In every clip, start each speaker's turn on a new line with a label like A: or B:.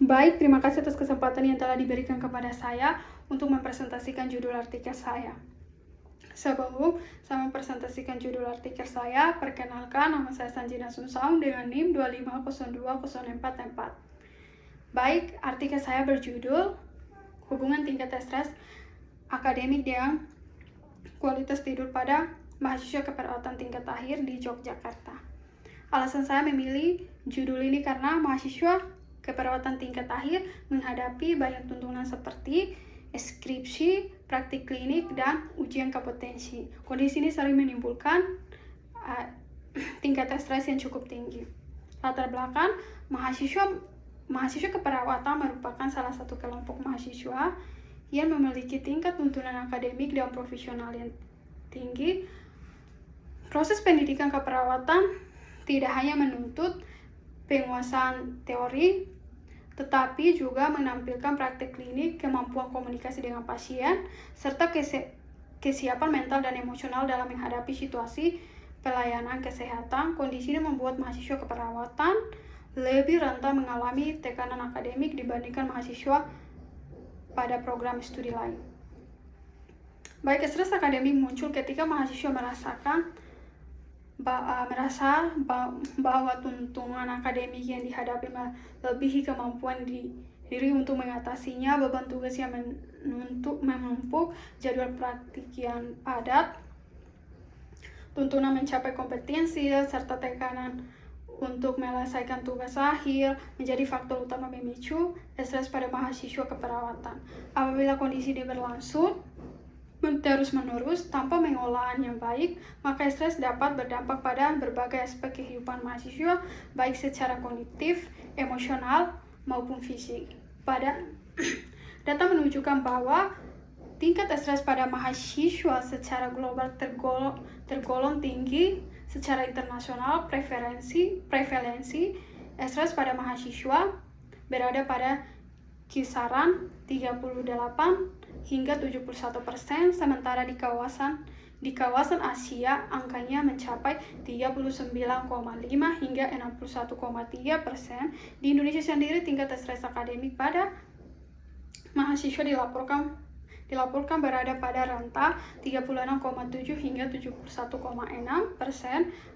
A: Baik, terima kasih atas kesempatan yang telah diberikan kepada saya untuk mempresentasikan judul artikel saya. Sebelum saya mempresentasikan judul artikel saya, perkenalkan, nama saya Sanjina Sumsaung dengan NIM 2502044. Baik, artikel saya berjudul Hubungan tingkat stres akademik dengan kualitas tidur pada mahasiswa keperawatan tingkat akhir di Yogyakarta. Alasan saya memilih judul ini karena mahasiswa keperawatan tingkat akhir menghadapi banyak tuntutan seperti skripsi, praktik klinik, dan ujian kompetensi. Kondisi ini sering menimbulkan tingkat stres yang cukup tinggi. Latar belakang, mahasiswa keperawatan merupakan salah satu kelompok mahasiswa yang memiliki tingkat tuntutan akademik dan profesional yang tinggi. Proses pendidikan keperawatan tidak hanya menuntut penguasaan teori, tetapi juga menampilkan praktek klinik, kemampuan komunikasi dengan pasien, serta kesiapan mental dan emosional dalam menghadapi situasi pelayanan kesehatan. Kondisi ini membuat mahasiswa keperawatan lebih rentan mengalami tekanan akademik dibandingkan mahasiswa pada program studi lain. Baik, stres akademik muncul ketika mahasiswa merasa bahwa tuntutan akademik yang dihadapi melebihi kemampuan diri untuk mengatasinya, beban tugas yang menumpuk, jadwal praktik yang padat, tuntutan mencapai kompetensi, serta tekanan untuk menyelesaikan tugas akhir menjadi faktor utama memicu stres pada mahasiswa keperawatan. Apabila kondisi ini berlangsung terus-menerus tanpa pengolahan yang baik, maka stres dapat berdampak pada berbagai aspek kehidupan mahasiswa, baik secara kognitif, emosional, maupun fisik. Data menunjukkan bahwa tingkat stres pada mahasiswa secara global tergolong tinggi. Secara internasional, prevalensi stres pada mahasiswa berada pada kisaran 38 hingga 71%, sementara di kawasan Asia angkanya mencapai 39,5 hingga 61,3%. Di Indonesia sendiri tingkat stres akademik pada mahasiswa dilaporkan berada pada rentang 36,7 hingga 71,6%.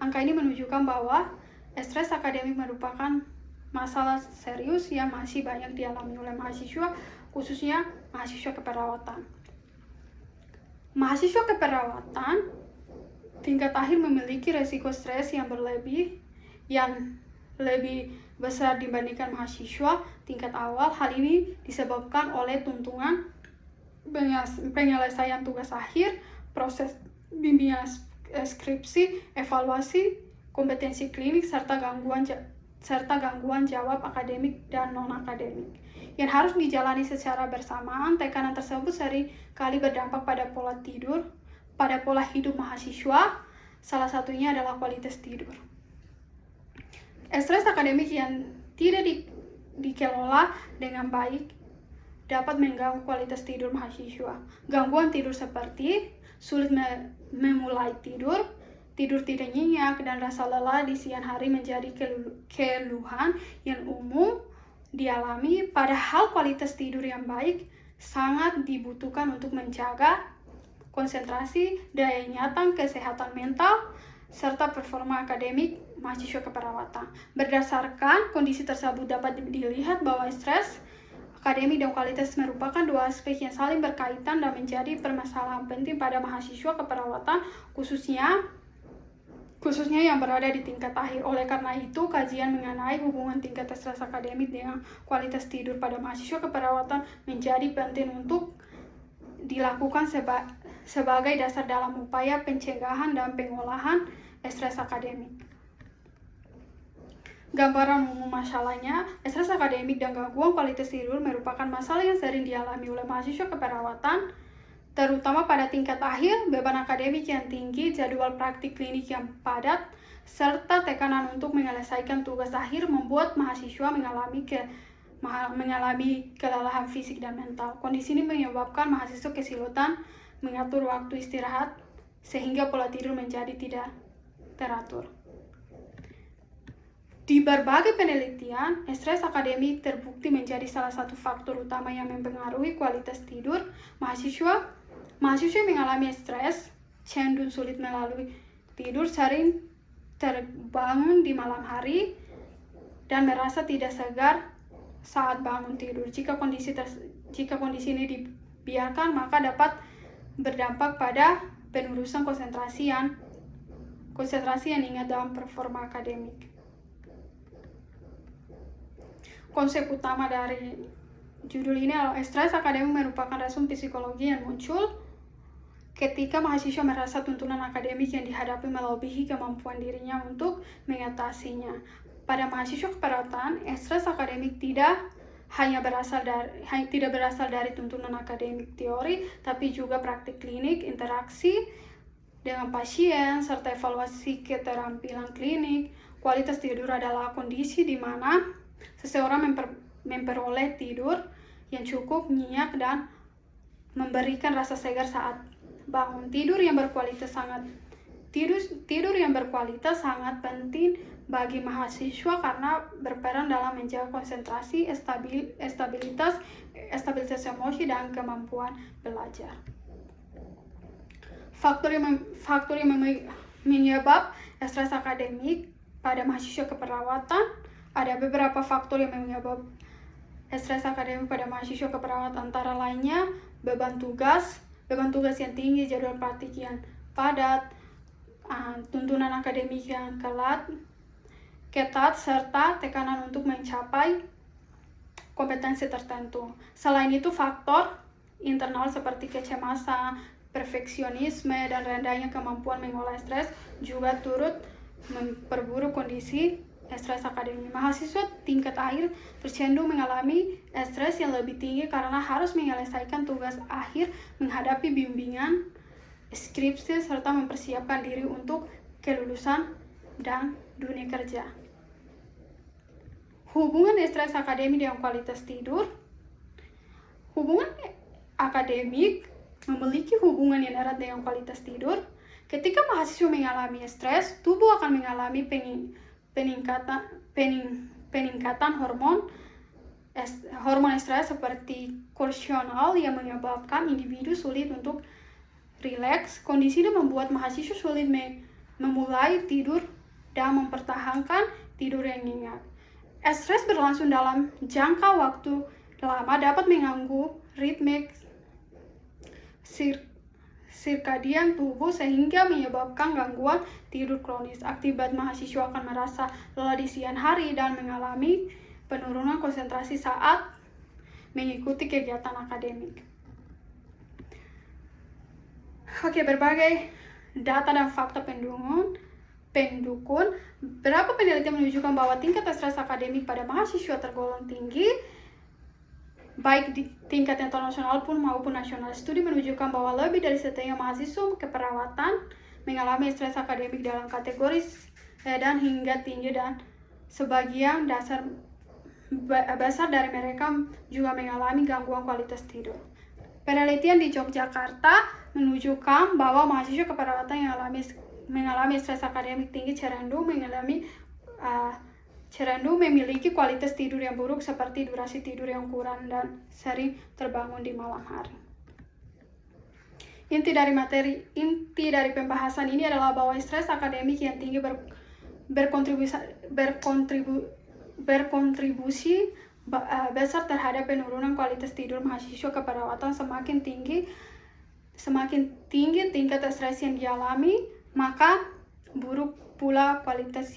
A: Angka ini menunjukkan bahwa stres akademik merupakan masalah serius yang masih banyak dialami oleh mahasiswa, khususnya mahasiswa keperawatan. Mahasiswa keperawatan tingkat akhir memiliki resiko stres yang lebih besar dibandingkan mahasiswa tingkat awal. Hal ini disebabkan oleh tuntutan penyelesaian tugas akhir, proses bimbingan skripsi, evaluasi kompetensi klinik, serta gangguan jawab akademik dan non-akademik yang harus dijalani secara bersamaan. Tekanan tersebut sering kali berdampak pada pola hidup mahasiswa. Salah satunya adalah kualitas tidur. Stres akademik yang tidak dikelola dengan baik dapat mengganggu kualitas tidur mahasiswa. Gangguan tidur seperti sulit memulai tidur tidak nyenyak, dan rasa lelah di siang hari menjadi keluhan yang umum dialami. Padahal kualitas tidur yang baik sangat dibutuhkan untuk menjaga konsentrasi, daya ingatan, kesehatan mental, serta performa akademik mahasiswa keperawatan. Berdasarkan kondisi tersebut dapat dilihat bahwa stres akademik dan kualitas merupakan dua aspek yang saling berkaitan dan menjadi permasalahan penting pada mahasiswa keperawatan, khususnya yang berada di tingkat akhir. Oleh karena itu, kajian mengenai hubungan tingkat stres akademik dengan kualitas tidur pada mahasiswa keperawatan menjadi penting untuk dilakukan sebagai dasar dalam upaya pencegahan dan pengolahan stres akademik. Gambaran umum masalahnya, stres akademik dan gangguan kualitas tidur merupakan masalah yang sering dialami oleh mahasiswa keperawatan, terutama pada tingkat akhir. Beban akademik yang tinggi, jadwal praktik klinik yang padat, serta tekanan untuk menyelesaikan tugas akhir membuat mahasiswa mengalami kelelahan fisik dan mental. Kondisi ini menyebabkan mahasiswa kesulitan mengatur waktu istirahat, sehingga pola tidur menjadi tidak teratur. Di berbagai penelitian, stres akademik terbukti menjadi salah satu faktor utama yang mempengaruhi kualitas tidur mahasiswa. Mahasiswa yang mengalami stres cenderung sulit melalui tidur, sering terbangun di malam hari, dan merasa tidak segar saat bangun tidur. Jika kondisi ini dibiarkan, maka dapat berdampak pada penurunan konsentrasi yang ingat dalam performa akademik. Konsep utama dari judul ini adalah stres akademik merupakan respon psikologi yang muncul ketika mahasiswa merasa tuntutan akademik yang dihadapi melebihi kemampuan dirinya untuk mengatasinya. Pada mahasiswa keperawatan, stres akademik tidak berasal dari tuntutan akademik teori, tapi juga praktik klinik, interaksi dengan pasien, serta evaluasi keterampilan klinik. Kualitas tidur adalah kondisi di mana seseorang memperoleh tidur yang cukup, nyenyak, dan memberikan rasa segar saat bangun. Tidur yang berkualitas sangat penting bagi mahasiswa karena berperan dalam menjaga konsentrasi, stabilitas emosi, dan kemampuan belajar. Faktor yang menyebab stres akademik pada mahasiswa keperawatan. Ada beberapa faktor yang menyebab stres akademik pada mahasiswa keperawatan, antara lainnya beban tugas yang tinggi, jadwal praktik yang padat, tuntunan akademik yang ketat, serta tekanan untuk mencapai kompetensi tertentu. Selain itu, faktor internal seperti kecemasan, perfeksionisme, dan rendahnya kemampuan mengolah stres juga turut memperburuk kondisi stres akademik. Mahasiswa tingkat akhir tercenderung mengalami stres yang lebih tinggi karena harus menyelesaikan tugas akhir, menghadapi bimbingan, skripsi, serta mempersiapkan diri untuk kelulusan dan dunia kerja. Hubungan stres akademik dengan kualitas tidur. Hubungan akademik memiliki hubungan yang erat dengan kualitas tidur. Ketika mahasiswa mengalami stres, tubuh akan mengalami peningkatan hormon stres seperti kortisol yang menyebabkan individu sulit untuk rileks. Kondisi ini membuat mahasiswa sulit memulai tidur dan mempertahankan tidur yang nyenyak. Stres berlangsung dalam jangka waktu lama dapat mengganggu ritme sirkadian tubuh sehingga menyebabkan gangguan tidur kronis. Akibat mahasiswa akan merasa lelah di siang hari dan mengalami penurunan konsentrasi saat mengikuti kegiatan akademik. Berbagai data dan fakta pendukung. Beberapa penelitian menunjukkan bahwa tingkat stres akademik pada mahasiswa tergolong tinggi, baik di tingkat internasional maupun nasional. Studi menunjukkan bahwa lebih dari setengah mahasiswa keperawatan mengalami stres akademik dalam kategori sedang hingga tinggi, dan sebagian besar dari mereka juga mengalami gangguan kualitas tidur. Penelitian di Yogyakarta menunjukkan bahwa mahasiswa keperawatan yang mengalami stres akademik tinggi cenderung memiliki kualitas tidur yang buruk, seperti durasi tidur yang kurang dan sering terbangun di malam hari. Inti dari pembahasan ini adalah bahwa stres akademik yang tinggi berkontribusi besar terhadap penurunan kualitas tidur mahasiswa keperawatan. Semakin tinggi tingkat stres yang dialami, maka buruk pula kualitas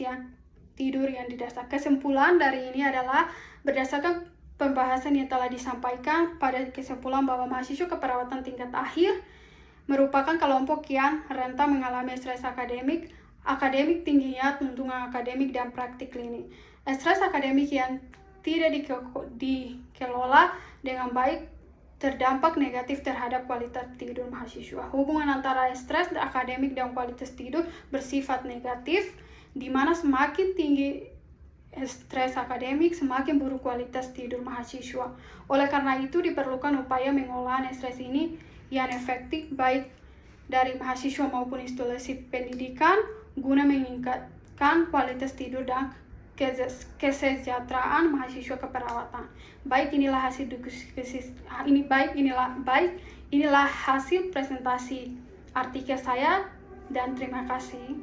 A: tidur yang didasar. Kesimpulan dari ini adalah berdasarkan pembahasan yang telah disampaikan, pada kesimpulan bahwa mahasiswa keperawatan tingkat akhir merupakan kelompok yang rentan mengalami stres akademik tingginya tuntutan akademik dan praktik klinik. Stres akademik yang tidak dikelola dengan baik terdampak negatif terhadap kualitas tidur mahasiswa. Hubungan antara stres akademik dan kualitas tidur bersifat negatif, di mana semakin tinggi stres akademik, semakin buruk kualitas tidur mahasiswa. Oleh karena itu, diperlukan upaya mengolah stres ini yang efektif baik dari mahasiswa maupun institusi pendidikan guna meningkatkan kualitas tidur dan kesejahteraan mahasiswa keperawatan. Inilah hasil presentasi artikel saya dan terima kasih.